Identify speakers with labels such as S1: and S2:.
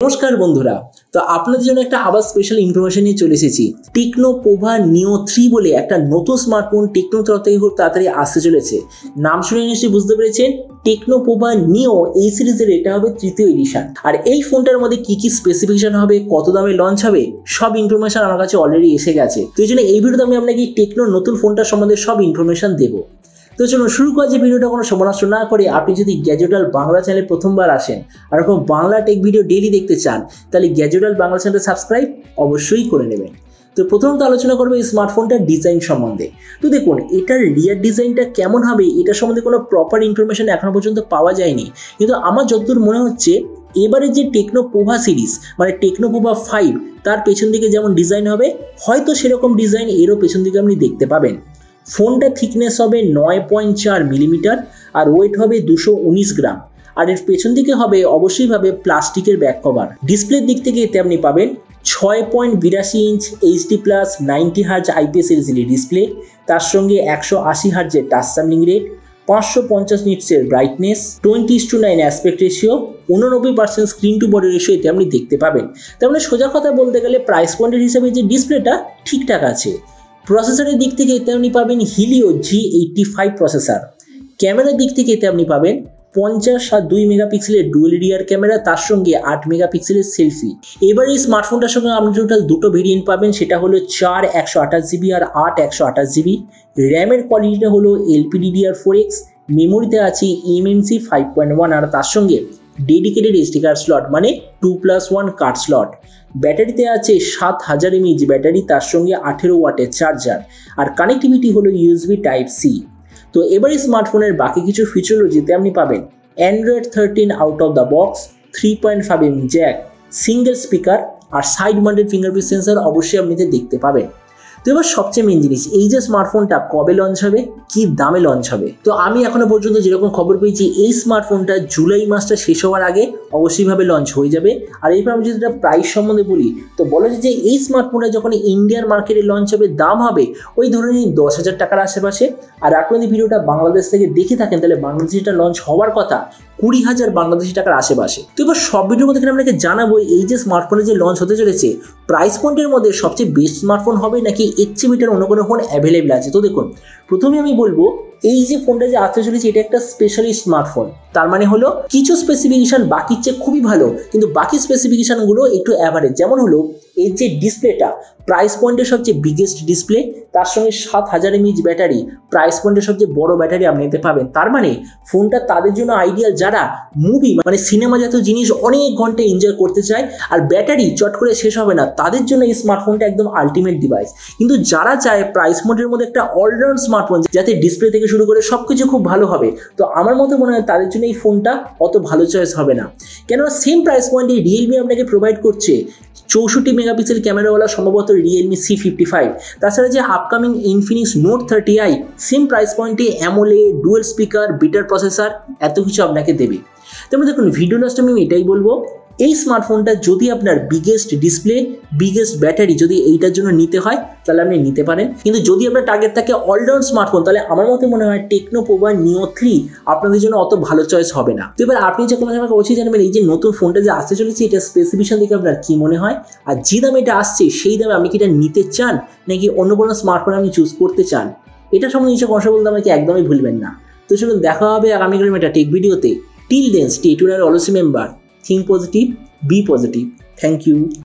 S1: নমস্কার বন্ধুরা, তো আপনাদের জন্য একটা আবার স্পেশাল ইনফরমেশন নিয়ে চলে এসেছি। টেকনো পোভা নিও 3 বলে একটা নতুন স্মার্টফোন টেকনো তরফ থেকে খুব তাড়াতাড়ি আসতে চলেছে। নাম শুনে নিশ্চয়ই বুঝতে পেরেছেন, টেকনো পোভা নিও এই সিরিজের এটা হবে তৃতীয় এডিশন। আর এই ফোনটার মধ্যে কি কি স্পেসিফিকেশন হবে, কত দামে লঞ্চ হবে, সব ইনফরমেশন আমার কাছে অলরেডি এসে গেছে। তো এই জন্য এই ভিডিওতে আমি আপনাকে টেকনোর নতুন ফোনটার সম্বন্ধে সব ইনফরমেশন দেবো। তো চলুন শুরু করা যে ভিডিওটা কোনো সময় নষ্ট না করে, আপনি যদি গ্যাজেট ওয়ার্ল্ড বাংলা চ্যানেলে প্রথমবার আসেন আর এরকম বাংলা টেক ভিডিও ডেইলি দেখতে চান, তাহলে গ্যাজেট ওয়ার্ল্ড বাংলা চ্যানেলটা সাবস্ক্রাইব অবশ্যই করে নেবেন। তো প্রথমত আলোচনা করবো এই স্মার্টফোনটার ডিজাইন সম্বন্ধে। তো দেখুন, এটার রিয়ার ডিজাইনটা কেমন হবে এটা সম্বন্ধে কোনো প্রপার ইনফরমেশন এখনো পর্যন্ত পাওয়া যায়নি, কিন্তু আমার যতদূর মনে হচ্ছে এবারে যে টেকনো পোভা সিরিজ মানে টেকনো পোভা 5 তার পেছন দিকে যেমন ডিজাইন হবে, হয়তো সেরকম ডিজাইন এরও পেছন দিকে আপনি দেখতে পাবেন। ফোনটা থিকনেস হবে 9.4 মিলিমিটার আর ওয়েট হবে 219 গ্রাম। আর এর পেছন দিকে হবে অবশ্যই ভাবে প্লাস্টিকের ব্যাক কভার। ডিসপ্লের দিক থেকে এতে আপনি পাবেন 6.82 inch HD plus 90 hertz IPS LCD display, তার সঙ্গে 180 হার্জের টাচ স্যাম্পলিং রেট, 550 নিটসের brightness, 20:9 aspect ratio, 89% screen to body ratio এতে আপনি দেখতে পাবেন। তার মানে সোজা কথা বলতে গেলে প্রাইস পয়েন্টের হিসাবে যে ডিসপ্লেটা ঠিকঠাক আছে। প্রসেসরের দিক থেকে এতে আপনি পাবেন হিলিও G85 প্রসেসর। ক্যামেরার দিক থেকে এতে আপনি পাবেন 50 আর 2 মেগাপিক্সেলের ডুয়েল রিয়ার ক্যামেরা, তার সঙ্গে 8 মেগাপিক্সেলের সেলফি। এবার এই স্মার্টফোনটার সঙ্গে আপনি টোটাল দুটো ভেরিয়েন্ট পাবেন, সেটা হলো 4 128GB আর 8 128GB। র্যামের কোয়ালিটিটা হলো LPDDR4X, মেমোরিতে আছে eMMC 5.1 আর তার সঙ্গে ডেডিকেটেড SD কার্ড স্লট মানে 2+1 কার্ড স্লট। ব্যাটারিতে আছে 7000 mAh ব্যাটারি, তার সঙ্গে 18 ওয়াটের চার্জার। আর কানেক্টিভিটি হলো USB Type-C। তো এবার এই স্মার্টফোনের বাকি কিছু ফিচারোলজিতে আপনি পাবেন Android 13 out of the box, 3.5mm jack, single speaker আর সাইড মাউন্টেড ফিঙ্গারপ্রিন্ট সেন্সর অবশ্যই আপনি দেখতে পাবেন। তো এবার সবচেয়ে মেন জিনিস, এই যে স্মার্টফোনটা কবে লঞ্চ হবে, কি দামে লঞ্চ হবে। তো আমি এখনো পর্যন্ত যেরকম খবর পেয়েছি এই স্মার্টফোনটা জুলাই মাসটা শেষ হওয়ার আগে অবশ্যইভাবে লঞ্চ হয়ে যাবে। আর এরপর আমি যদি প্রাইস সম্বন্ধে বলি, তো বলা যায় যে এই স্মার্টফোনটা যখন ইন্ডিয়ান মার্কেটে লঞ্চ হবে দাম হবে ওই ধরে নিন 10,000 টাকার আশেপাশে। আর আপনি যদি ভিডিওটা বাংলাদেশ থেকে দেখে থাকেন তাহলে বাংলাদেশে এটা লঞ্চ হওয়ার কথা 20,000 বাংলাদেশি টাকার আশেপাশে। তো এবার সব ভিডিওর মধ্যে আপনাকে জানাবো এই যে স্মার্টফোনে যে লঞ্চ হতে চলেছে প্রাইস পয়েন্টের মধ্যে সবচেয়ে বেস্ট স্মার্টফোন হবে নাকি এর চেয়ে বেটার অন্য কোনো ফোন অ্যাভেলেবেল আছে। তো দেখুন, প্রথমে আমি বলবো এই যে ফোনটা যে আসতে চলেছে এটা একটা স্পেশালিস্ট স্মার্টফোন। তার মানে হলো কিছু স্পেসিফিকেশন বাকির চেয়ে খুবই ভালো, কিন্তু বাকি স্পেসিফিকেশনগুলো একটু অ্যাভারেজ। যেমন হলো এর যে ডিসপ্লেটা প্রাইস পয়েন্টের সবচেয়ে বিগেস্ট ডিসপ্লে, তার সঙ্গে 7000 mAh ব্যাটারি, প্রাইস পয়েন্টের সবচেয়ে বড় ব্যাটারি আপনি নিতে পাবেন। তার মানে ফোনটা তাদের জন্য আইডিয়াল যারা মুভি মানে সিনেমা জাতীয় জিনিস অনেক ঘন্টা এনজয় করতে চায় আর ব্যাটারি চট করে শেষ হবে না, তাদের জন্য এই স্মার্টফোনটা একদম আলটিমেট ডিভাইস। কিন্তু যারা চায় প্রাইস পয়েন্টের মধ্যে একটা অলরাউন্ড স্মার্টফোন যাতে ডিসপ্লে থেকে শুরু করে সবকিছু খুব ভালো হবে, তো আমার মতে মনে হয় তাদের জন্য এই ফোনটা অত ভালো চয়েস হবে না। কেননা সেম প্রাইস পয়েন্টে রিয়েলমি আপনাকে প্রোভাইড করছে 64 মেগাপিক্সেল ক্যামেরাওয়ালা সম্ভবত রিয়েলমি C55। তাছাড়া যে upcoming Infinix note 30i same price পয়েন্টে AMOLED, dual speaker, better processor এত কিছু আপনাকে দেবে। তারপরে দেখুন, ভিডিও লাস্টে আমি এটাই বলবো, এই স্মার্টফোনটা যদি আপনার বিগেস্ট ডিসপ্লে, বিগেস্ট ব্যাটারি যদি এইটার জন্য নিতে হয় তাহলে আপনি নিতে পারেন। কিন্তু যদি আপনার টার্গেট থাকে অলরাউন্ড স্মার্টফোন, তাহলে আমার মতে মনে হয় টেকনো পোভা নিও 3 আপনাদের জন্য অত ভালো চয়েস হবে না। তো এবার আপনি যে কোনো আমাকে অবশ্যই জানাবেন এই যে নতুন ফোনটা যে আসতে চলেছে এটা স্পেসিফিকেশন দেখে আপনার কি মনে হয়, আর যে দামে এটা আসছে সেই দামে আপনি কি এটা নিতে চান নাকি অন্য কোনো স্মার্টফোন আপনি চুজ করতে চান। এটা সম্বন্ধে নিশ্চয় কথা বলতে আমাকে একদমই ভুলবেন না। তো চলুন দেখা হবে আগামীকাল একটা টেক ভিডিওতে। Till then stay tuned, always remember, think positive, be positive. Thank you.